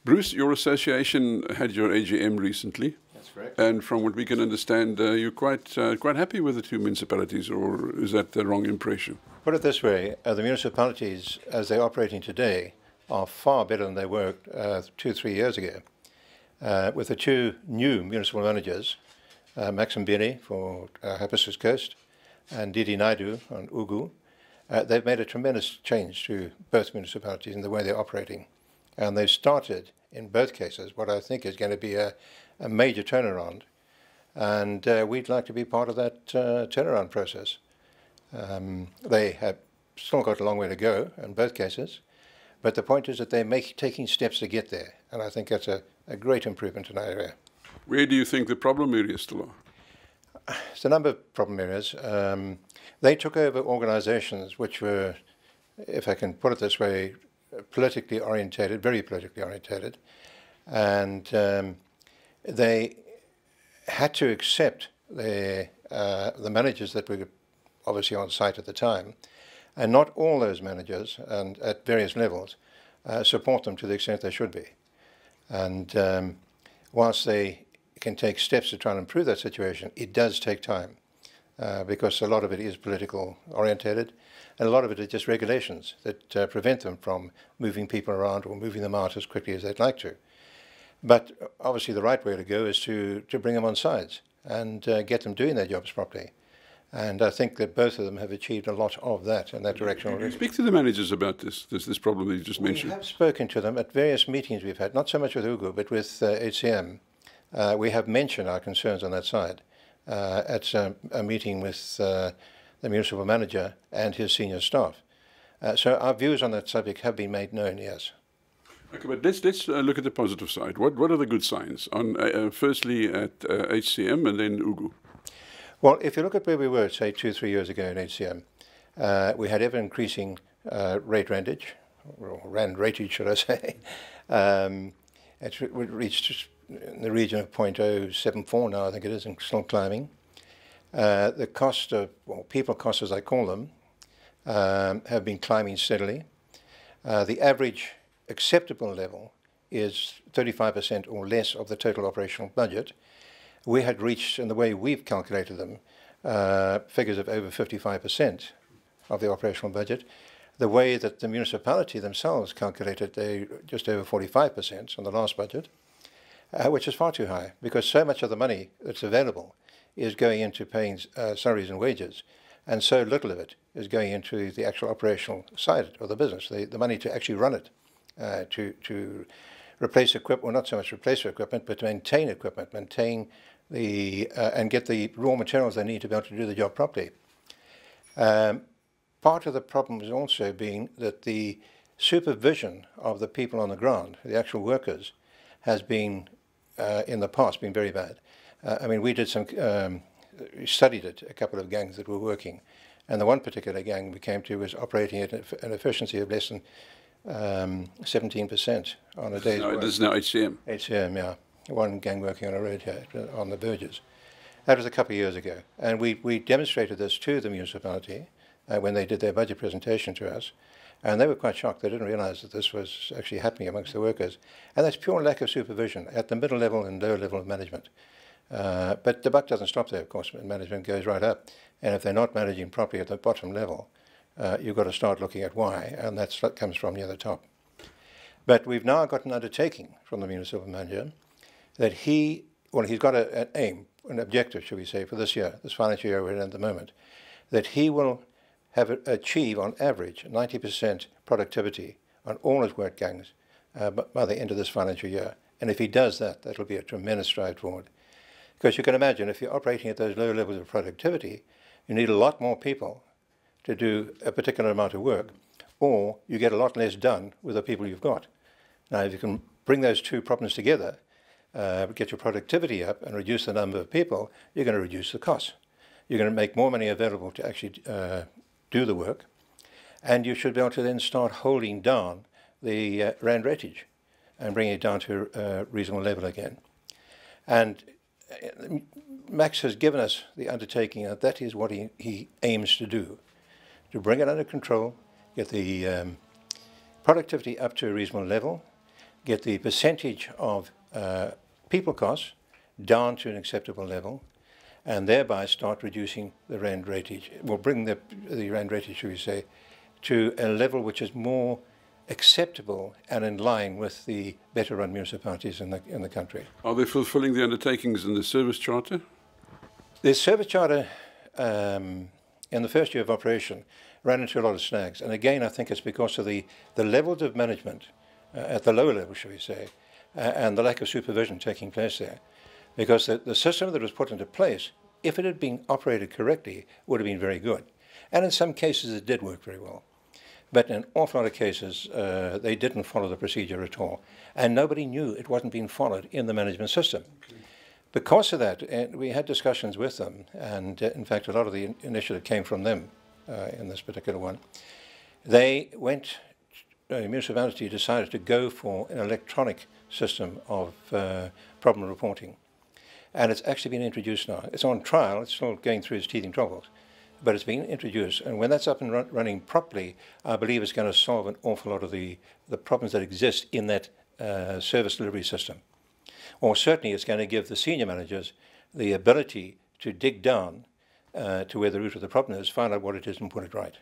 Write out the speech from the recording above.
Bruce, your association had your AGM recently. That's correct. And from what we can understand, you're quite happy with the two municipalities, or is that the wrong impression? Put it this way, the municipalities as they're operating today are far better than they were 2-3 years ago. With the two new municipal managers, Max Mbili for Hibiscus Coast and Didi Naidu on Ugu, they've made a tremendous change to both municipalities in the way they're operating. And they've started, in both cases, what I think is going to be a major turnaround. And we'd like to be part of that turnaround process. They have still got a long way to go in both cases, but the point is that they're taking steps to get there. And I think that's a great improvement in our area. Where do you think the problem areas still are? There's a number of problem areas. They took over organizations which were, if I can put it this way, politically orientated, very politically orientated, and they had to accept the managers that were obviously on site at the time, and not all those managers, and at various levels, support them to the extent they should be. And whilst they can take steps to try and improve that situation, it does take time, because a lot of it is political orientated, and a lot of it is just regulations that prevent them from moving people around or moving them out as quickly as they'd like to. But obviously the right way to go is to bring them on sides and get them doing their jobs properly. And I think that both of them have achieved a lot of that in that direction already. Speak to the managers about this problem that you just mentioned. We have spoken to them at various meetings we've had, not so much with Ugu, but with HCM. We have mentioned our concerns on that side at a meeting with the municipal manager and his senior staff. So our views on that subject have been made known, yes. Okay, but let's look at the positive side. What are the good signs? On firstly at HCM and then Ugu. Well, if you look at where we were, say, 2-3 years ago in HCM, we had ever-increasing rate randage, or rand rateage, should I say. It's reached in the region of 0.074 now, I think it is, and still climbing. The cost of, well, people costs, as I call them, have been climbing steadily. The average acceptable level is 35% or less of the total operational budget. We had reached, in the way we've calculated them, figures of over 55% of the operational budget. The way that the municipality themselves calculated, they just over 45% on the last budget, which is far too high, because so much of the money that's available is going into paying salaries and wages, and so little of it is going into the actual operational side of the business, the money to actually run it, to replace equipment, well, not so much replace equipment, but to maintain equipment, maintain the, and get the raw materials they need to be able to do the job properly. Part of the problem has also been that the supervision of the people on the ground, the actual workers, has been, in the past, been very bad. I mean, we did some, we studied it, a couple of gangs that were working, and the one particular gang we came to was operating at an efficiency of less than 17% on a day's work. This is now HCM. HCM, yeah. One gang working on a road here on the Burgess. That was a couple of years ago. And we demonstrated this to the municipality when they did their budget presentation to us. And they were quite shocked. They didn't realize that this was actually happening amongst the workers. And that's pure lack of supervision at the middle level and lower level of management. But the buck doesn't stop there, of course. Management goes right up. And if they're not managing properly at the bottom level, you've got to start looking at why. And that comes from near the top. But we've now got an undertaking from the municipal manager that he's got an aim, an objective, should we say, for this year, this financial year we're in at the moment, that he will achieve, on average, 90% productivity on all his work gangs by the end of this financial year. And if he does that, that'll be a tremendous stride forward. Because you can imagine, if you're operating at those low levels of productivity, you need a lot more people to do a particular amount of work, or you get a lot less done with the people you've got. Now, if you can bring those two problems together, get your productivity up and reduce the number of people, you're going to reduce the costs. You're going to make more money available to actually do the work, and you should be able to then start holding down the rand rateage and bring it down to a reasonable level again. And Max has given us the undertaking that that is what he aims to do, to bring it under control, get the productivity up to a reasonable level, get the percentage of people costs down to an acceptable level, and thereby start reducing the rand rateage. We'll bring the rand rateage, shall we say, to a level which is more acceptable and in line with the better run municipalities in the country. Are they fulfilling the undertakings in the service charter? The service charter in the first year of operation ran into a lot of snags, and again I think it's because of the levels of management at the lower level, shall we say, and the lack of supervision taking place there. Because the system that was put into place, if it had been operated correctly, would have been very good. And in some cases it did work very well. But in an awful lot of cases, they didn't follow the procedure at all. And nobody knew it wasn't being followed in the management system. Okay. Because of that, we had discussions with them, and in fact a lot of the initiative came from them in this particular one. They went, the municipality decided to go for an electronic system of problem reporting. And it's actually been introduced now. It's on trial, it's still going through its teething troubles, but it's been introduced. And when that's up and running properly, I believe it's going to solve an awful lot of the problems that exist in that service delivery system. Or certainly it's going to give the senior managers the ability to dig down to where the root of the problem is, find out what it is and put it right.